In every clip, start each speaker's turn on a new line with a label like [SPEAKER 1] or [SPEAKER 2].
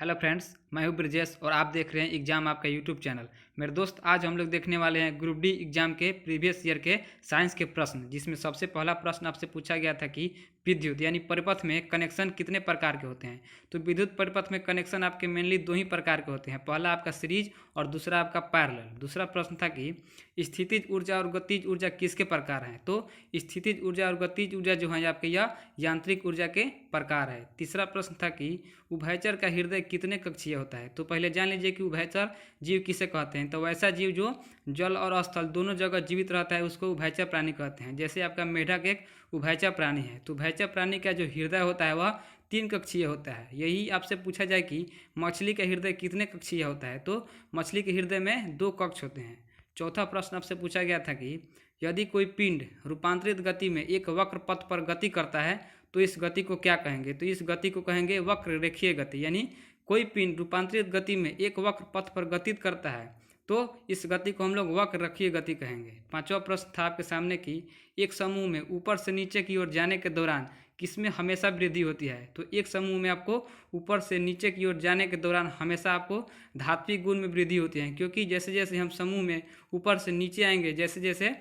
[SPEAKER 1] Hello friends, मैं हूं ब्रिजेश और आप देख रहे हैं एग्जाम आपका यूट्यूब चैनल। मेरे दोस्त, आज हम लोग देखने वाले हैं ग्रुप डी एग्जाम के प्रीवियस ईयर के साइंस के प्रश्न, जिसमें सबसे पहला प्रश्न आपसे पूछा गया था कि विद्युत यानी परिपथ में कनेक्शन कितने प्रकार के होते हैं। तो विद्युत परिपथ में कनेक्शन आपके मेनली दो ही प्रकार के होते हैं, पहला आपका सीरीज और दूसरा आपका पैरेलल। दूसरा प्रश्न था कि स्थितिज ऊर्जा और गतिज ऊर्जा किसके प्रकार हैं। तो स्थितिज ऊर्जा और गतिज ऊर्जा जो है आपके यह यांत्रिक ऊर्जा के प्रकार है। तीसरा प्रश्न था कि उभयचर का हृदय कितने कक्षीय होता है। तो पहले जान लीजिए कि उभयचर जीव किसे कहते हैं। तो वैसा जीव जो जल और स्थल दोनों जगह जीवित रहता है उसको उभयचर प्राणी कहते हैं। जैसे आपका मेढक एक उभयचर प्राणी है, तो उभयचर प्राणी का जो हृदय होता है वह 3 कक्षीय होता है। यही आपसे पूछा जाए कि मछली का हृदय कितने कक्षीय होता है। तो मछली के हृदय में 2 कक्ष होते हैं। चौथा प्रश्न आपसे पूछा गया था कि यदि कोई पिंड रूपांतरित गति में एक वक्र पथ पर गति करता है तो इस गति को क्या कहेंगे। तो इस गति को कहेंगे वक्र रेखीय गति। यानी कोई पिंड रूपांतरित गति में एक वक्र पथ पर गति करता है तो इस गति को हम लोग वक्र रेखीय गति कहेंगे। पांचवा प्रश्न था आपके सामने कि एक समूह में ऊपर से नीचे की ओर जाने के दौरान किसमें हमेशा वृद्धि होती है। तो एक समूह में आपको ऊपर से नीचे की ओर जाने के दौरान हमेशा आपको धात्विक गुण में वृद्धि होती है, क्योंकि जैसे जैसे हम समूह में ऊपर से नीचे आएंगे जैसे जैसे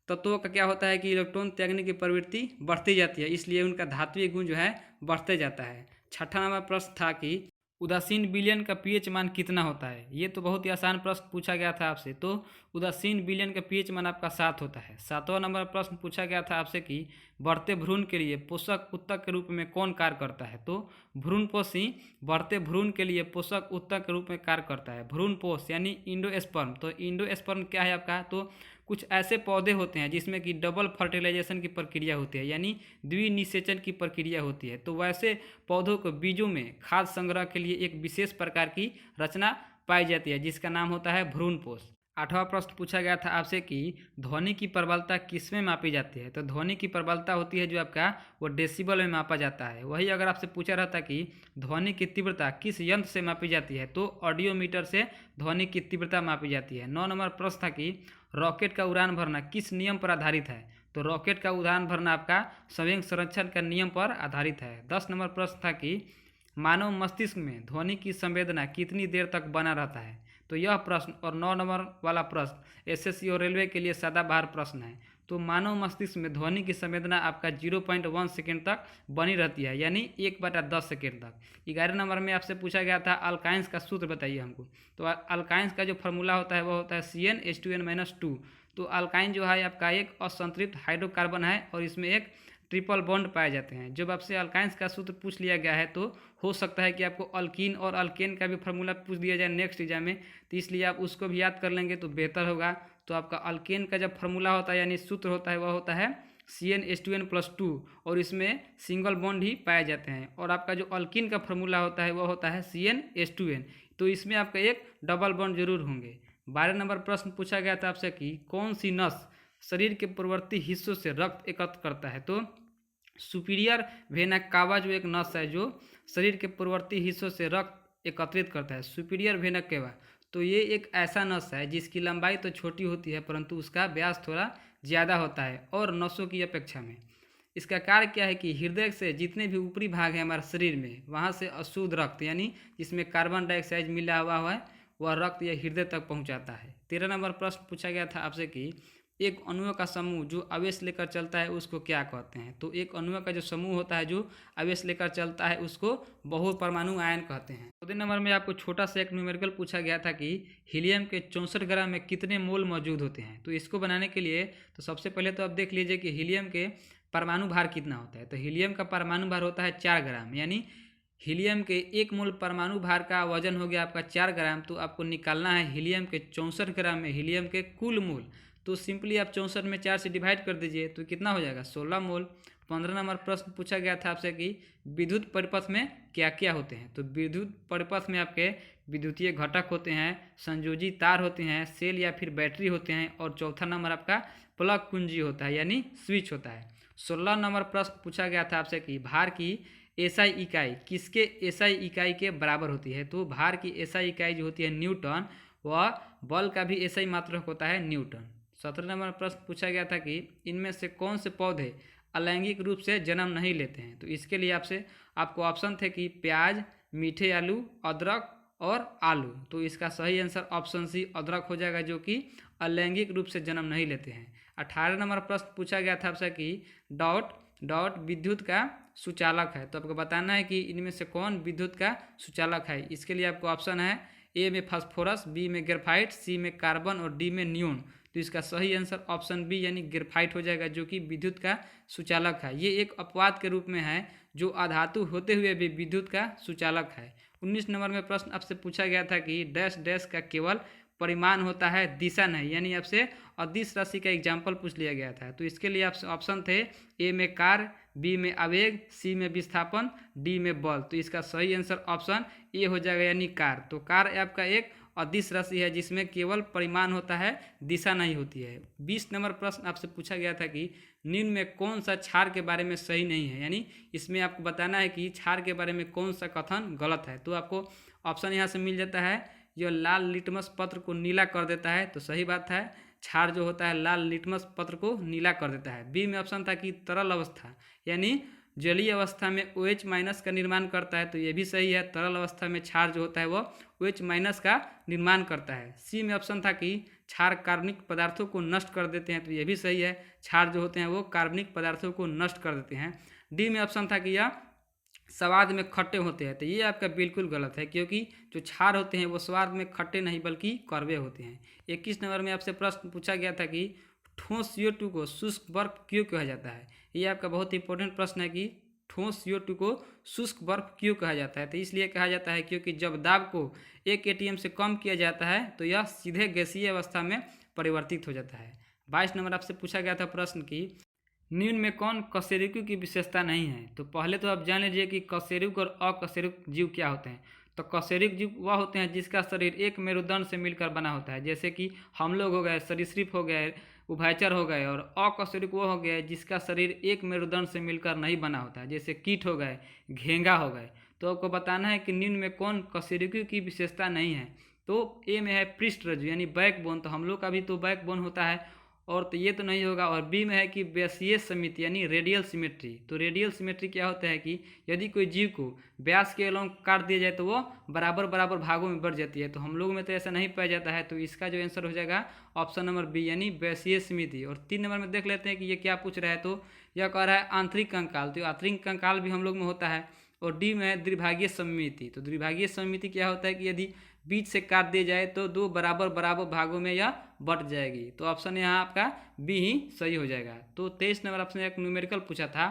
[SPEAKER 1] तत्वों का क्या होता है कि इलेक्ट्रॉन त्यागने की प्रवृत्ति बढ़ती जाती है, इसलिए उनका धात्विक गुण जो है बढ़ते जाता है। छठा नंबर प्रश्न था कि उदासीन विलयन का पीएच मान कितना होता है। ये तो बहुत ही आसान प्रश्न पूछा गया था आपसे। तो उदासीन विलयन का पीएच मान आपका 7 होता है। सातवां नंबर प्रश्न पूछा गया था आपसे कि बढ़ते भ्रूण के लिए पोषक उत्तक के रूप में कौन कार्य करता है। तो भ्रूणपोषी बढ़ते भ्रूण के लिए पोषक उत्तक के रूप में कार्य करता है। भ्रूणपोष यानी इंडोस्पर्म। तो इंडोस्पर्म क्या है आपका। तो कुछ ऐसे पौधे होते हैं जिसमें कि डबल फर्टिलाइजेशन की प्रक्रिया होती है, यानी द्विनिषेचन की प्रक्रिया होती है। तो वैसे पौधों को बीजों में खाद्य संग्रह के लिए एक विशेष प्रकार की रचना पाई जाती है जिसका नाम होता है भ्रूणपोष। आठवां प्रश्न पूछा गया था आपसे कि ध्वनि की प्रबलता किसमें मापी जाती है। तो ध्वनि की प्रबलता होती है जो आपका वो डेसिबल में मापा जाता है। वही अगर आपसे पूछा रहता कि ध्वनि की तीव्रता किस यंत्र से मापी जाती है, तो ऑडियोमीटर से ध्वनि की तीव्रता मापी जाती है। 9 नंबर प्रश्न था कि रॉकेट का उड़ान भरना किस नियम पर आधारित है। तो रॉकेट का उड़ान भरना आपका संवेग संरक्षण का नियम पर आधारित है। 10 नंबर प्रश्न था कि मानव मस्तिष्क में ध्वनि की संवेदना कितनी देर तक बना रहता है। तो यह प्रश्न और 9 नंबर वाला प्रश्न एसएससी और रेलवे के लिए सदाबहार प्रश्न है। तो मानव मस्तिष्क में ध्वनि की संवेदना आपका 0.1 सेकेंड तक बनी रहती है, यानी 1/10 सेकेंड तक। 11 नंबर में आपसे पूछा गया था अल्काइंस का सूत्र बताइए हमको। तो अल्काइंस का जो फार्मूला होता है वह होता है CnH2n-2। तो अल्काइन जो है आपका एक असंतृप्त हाइड्रोकार्बन है और इसमें एक ट्रिपल बॉन्ड पाए जाते हैं। जब आपसे अल्काइंस का सूत्र पूछ लिया गया है तो हो सकता है कि आपको अल्कीन और अल्केन का भी फार्मूला पूछ दिया जाए नेक्स्ट एग्जाम में, तो इसलिए आप उसको भी याद कर लेंगे तो बेहतर होगा। तो आपका अल्केन का जब फार्मूला होता है यानी सूत्र होता है वह होता है CnH2n+2 और इसमें सिंगल बॉन्ड ही पाए जाते हैं। और आपका जो अल्कीन का फार्मूला होता है वह होता है CnH2n, तो इसमें आपका एक डबल बॉन्ड जरूर होंगे। 12 नंबर प्रश्न पूछा गया था आपसे कि कौन सी नस शरीर के पूर्ववर्ती हिस्सों से रक्त एकत्र करता है। तो सुपीरियर वेना कावा जो एक नस है जो शरीर के पूर्ववर्ती हिस्सों से रक्त एकत्रित करता है, सुपीरियर वेना केवा। तो ये एक ऐसा नस है जिसकी लंबाई तो छोटी होती है परंतु उसका व्यास थोड़ा ज़्यादा होता है और नसों की अपेक्षा में। इसका कार्य क्या है कि हृदय से जितने भी ऊपरी भाग हैं हमारे शरीर में वहाँ से अशुद्ध रक्त यानी जिसमें कार्बन डाइऑक्साइड मिला हुआ है वह रक्त या हृदय तक पहुँचाता है। 13 नंबर प्रश्न पूछा गया था आपसे कि एक अणुओं का समूह जो आवेश लेकर चलता है उसको क्या कहते हैं। तो एक अणुओं का जो समूह होता है जो आवेश लेकर चलता है उसको बहुपरमाणु आयन कहते हैं। 14 नंबर में आपको छोटा सा एक न्यूमेरिकल पूछा गया था कि हीलियम के 64 ग्राम में कितने मोल मौजूद होते हैं। तो इसको बनाने के लिए तो सबसे पहले तो आप देख लीजिए कि हीलियम के परमाणु भार कितना होता है। तो हीलियम का परमाणु भार होता है 4 ग्राम, यानी हीलियम के 1 मोल परमाणु भार का वजन हो गया आपका 4 ग्राम। तो आपको निकालना है हीलियम के 64 ग्राम में हीलियम के कुल मोल। तो सिंपली आप 64 में 4 से डिवाइड कर दीजिए तो कितना हो जाएगा 16 मोल। 15 नंबर प्रश्न पूछा गया था आपसे कि विद्युत परिपथ में क्या क्या होते हैं। तो विद्युत परिपथ में आपके विद्युतीय घटक होते हैं, संयोजी तार होते हैं, सेल या फिर बैटरी होते हैं और चौथा नंबर आपका प्लग कुंजी होता है यानी स्विच होता है। 16 नंबर प्रश्न पूछा गया था आपसे कि भार की एसआई इकाई किसके एसआई इकाई के बराबर होती है। तो भार की एसआई इकाई जो होती है न्यूटन, वह बल का भी एसआई मात्रक होता है न्यूटन। 17 नंबर प्रश्न पूछा गया था कि इनमें से कौन से पौधे अलैंगिक रूप से जन्म नहीं लेते हैं। तो इसके लिए आपको ऑप्शन थे कि प्याज, मीठे आलू, अदरक और आलू। तो इसका सही आंसर ऑप्शन सी अदरक हो जाएगा, जो कि अलैंगिक रूप से जन्म नहीं लेते हैं। 18 नंबर प्रश्न पूछा गया था आपसे कि डॉट डॉट विद्युत का सुचालक है। तो आपको बताना है कि इनमें से कौन विद्युत का सुचालक है। इसके लिए आपको ऑप्शन है ए में फास्फोरस, बी में ग्रेफाइट, सी में कार्बन और डी में नियोन। तो इसका सही आंसर ऑप्शन बी यानी ग्रेफाइट हो जाएगा, जो कि विद्युत का सुचालक है। ये एक अपवाद के रूप में है जो अधातु होते हुए भी विद्युत का सुचालक है। 19 नंबर में प्रश्न आपसे पूछा गया था कि डैश डैश का केवल परिमाण होता है, दिशा नहीं, यानी आपसे अदिश राशि का एग्जाम्पल पूछ लिया गया था। तो इसके लिए आपसे ऑप्शन थे ए में कार्य, बी में आवेग, सी में विस्थापन, डी में बल। तो इसका सही आंसर ऑप्शन ए हो जाएगा यानी कार। तो कार आपका एक अदिश राशि है जिसमें केवल परिमाण होता है, दिशा नहीं होती है। 20 नंबर प्रश्न आपसे पूछा गया था कि निम्न में कौन सा क्षार के बारे में सही नहीं है, यानी इसमें आपको बताना है कि क्षार के बारे में कौन सा कथन गलत है। तो आपको ऑप्शन यहाँ से मिल जाता है, यह लाल लिटमस पत्र को नीला कर देता है। तो सही बात है, क्षार जो होता है लाल लिटमस पत्र को नीला कर देता है। बी में ऑप्शन था कि तरल अवस्था यानी जलीय अवस्था में OH माइनस का निर्माण करता है। तो ये भी सही है, तरल अवस्था में क्षार जो होता है वो OH माइनस का निर्माण करता है। सी में ऑप्शन था कि क्षार कार्बनिक पदार्थों को नष्ट कर देते हैं। तो ये भी सही है, क्षार जो होते हैं वो कार्बनिक पदार्थों को नष्ट कर देते हैं। डी में ऑप्शन था कि यह स्वाद में खट्टे होते हैं। तो ये आपका बिल्कुल गलत है, क्योंकि जो क्षार होते हैं वो स्वाद में खट्टे नहीं बल्कि कड़वे होते हैं। 21 नंबर में आपसे प्रश्न पूछा गया था कि ठोस CO2 को शुष्क बर्फ क्यों कहा जाता है। ये आपका बहुत इंपॉर्टेंट प्रश्न है कि ठोस CO2 को शुष्क बर्फ क्यों कहा जाता है। तो इसलिए कहा जाता है क्योंकि जब दाब को 1 atm से कम किया जाता है तो यह सीधे गैसीय अवस्था में परिवर्तित हो जाता है। 22 नंबर आपसे पूछा गया था प्रश्न की निम्न में कौन कशेरुकी की विशेषता नहीं है। तो पहले तो आप जान लीजिए कि कशेरुक और अकशेरुक जीव क्या होते हैं। तो कशेरुक जीव वह होते हैं जिसका शरीर एक मेरुदंड से मिलकर बना होता है, जैसे कि हम लोग हो गए, सरीसृप हो गए, उभयचर हो गए। और अकशेरुक वो हो गया जिसका शरीर एक मेरुदंड से मिलकर नहीं बना होता है, जैसे कीट हो गए, घेंगा हो गए। तो आपको बताना है कि निम्न में कौन कशेरुकी की विशेषता नहीं है। तो ए में है पृष्ठरज्जु यानी बैकबोन। तो हम लोग का भी तो बैकबोन होता है, और तो ये तो नहीं होगा। और बी में है कि व्यासीय समिति यानी रेडियल सिमेट्री। तो रेडियल सिमेट्री क्या होता है कि यदि कोई जीव को व्यास के अलोंग काट दिया जाए तो वो बराबर बराबर भागों में बढ़ जाती है। तो हम लोगों में तो ऐसा नहीं पाया जाता है। तो इसका जो आंसर हो जाएगा ऑप्शन नंबर बी यानी व्यासीय समिति। और 3 नंबर में देख लेते हैं कि ये क्या पूछ रहा है। तो यह कह रहा है आंतरिक कंकाल। तो आंतरिक कंकाल भी हम लोग में होता है। और डी में है द्विभागीय समिति। तो द्विभागीय समिति क्या होता है कि यदि बीच से काट दिया जाए तो 2 बराबर बराबर भागों में यह बट जाएगी। तो ऑप्शन यहाँ आपका बी ही सही हो जाएगा। तो 23 नंबर आपसे एक न्यूमेरिकल पूछा था,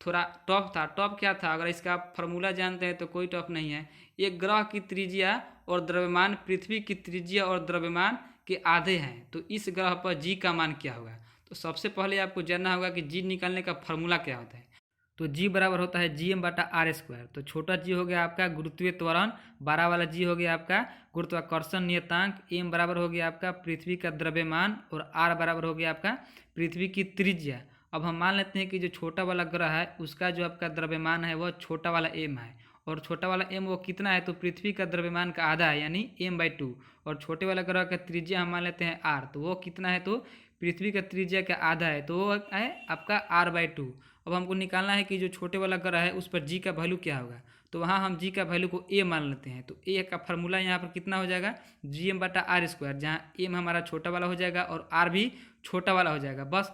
[SPEAKER 1] थोड़ा टफ था। टफ क्या था, अगर इसका फॉर्मूला जानते हैं तो कोई टफ नहीं है। एक ग्रह की त्रिज्या और द्रव्यमान पृथ्वी की त्रिज्या और द्रव्यमान के आधे हैं, तो इस ग्रह पर जी का मान क्या होगा। तो सबसे पहले आपको जानना होगा कि जी निकालने का फॉर्मूला क्या होता है। तो जी बराबर होता है GM/r²। तो छोटा जी हो गया आपका गुरुत्वीय त्वरण, 12 वाला जी हो गया आपका गुरुत्वाकर्षण नियतांक, एम बराबर हो गया आपका पृथ्वी का द्रव्यमान, और आर बराबर हो गया आपका पृथ्वी की त्रिज्या। अब हम मान लेते हैं कि जो छोटा वाला ग्रह है उसका जो आपका द्रव्यमान है वह छोटा वाला एम है, और छोटा वाला एम वो कितना है, तो पृथ्वी का द्रव्यमान का आधा है यानी m/2। और छोटे वाला ग्रह का त्रिज्या हम मान लेते हैं r, तो वो कितना है, तो पृथ्वी का त्रिज्या का आधा है, तो वो है आपका r/2। अब हमको निकालना है कि जो छोटे वाला ग्रह है उस पर जी का वैल्यू क्या होगा। तो वहाँ हम जी का वैल्यू को ए मान लेते हैं। तो ए का फार्मूला यहाँ पर कितना हो जाएगा, GM/r², जहाँ एम हमारा छोटा वाला हो जाएगा और आर भी छोटा वाला हो जाएगा। बस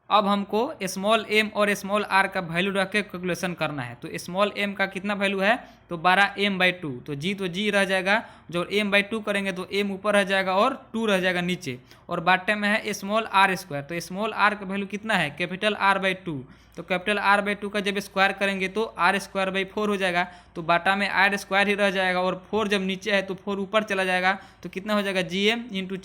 [SPEAKER 1] अब हमको स्मॉल एम और स्मॉल आर का वैल्यू रख के कैलकुलेशन करना है। तो स्मॉल एम का कितना वैल्यू है, तो 12m/2। तो जी रह जाएगा, जो m/2 करेंगे तो m ऊपर रह जाएगा और 2 रह जाएगा नीचे। और बाटे में है स्मॉल r²। तो स्मॉल r का वैल्यू कितना है, कैपिटल R/2। तो कैपिटल R/2 का जब स्क्वायर करेंगे तो r²/4 हो जाएगा। तो बाटा में r² ही रह जाएगा, और 4 जब नीचे है तो 4 ऊपर चला जाएगा। तो कितना हो जाएगा, GM ×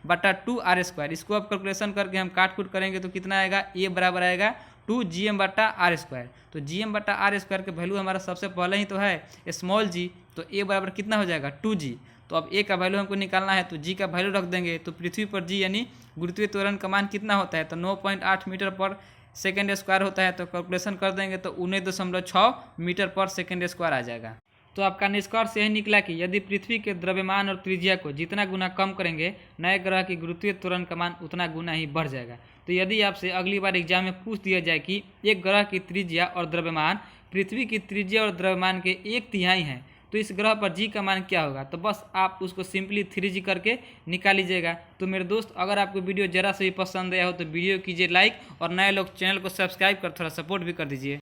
[SPEAKER 1] 4/2 r²। इसको अब कैलकुलेशन करके हम काट कूट करेंगे तो कितना आएगा, ए बराबर आएगा 2 GM/r²। तो GM/r² के वैल्यू हमारा सबसे पहले ही तो है स्मॉल जी, तो ए बराबर कितना हो जाएगा 2g। तो अब ए का वैल्यू हमको निकालना है, तो जी का वैल्यू रख देंगे। तो पृथ्वी पर जी यानी गुरुत्वीय त्वरण का मान कितना होता है, तो 9.8 मीटर/सेकंड² होता है। तो कैलकुलेशन कर देंगे तो 19.6 मीटर/सेकंड² आ जाएगा। तो आपका निष्कर्ष यही निकला कि यदि पृथ्वी के द्रव्यमान और त्रिज्या को जितना गुना कम करेंगे नए ग्रह की गुरुत्वीय त्वरण का मान उतना गुना ही बढ़ जाएगा। तो यदि आपसे अगली बार एग्जाम में पूछ दिया जाए कि एक ग्रह की त्रिज्या और द्रव्यमान पृथ्वी की त्रिज्या और द्रव्यमान के 1/3 हैं, तो इस ग्रह पर जी का मान क्या होगा, तो बस आप उसको सिंपली 3G करके निकाल लीजिएगा। तो मेरे दोस्त, अगर आपको वीडियो ज़रा से भी पसंद आया हो तो वीडियो कीजिए लाइक, और नए लोग चैनल को सब्सक्राइब कर थोड़ा सपोर्ट भी कर दीजिए।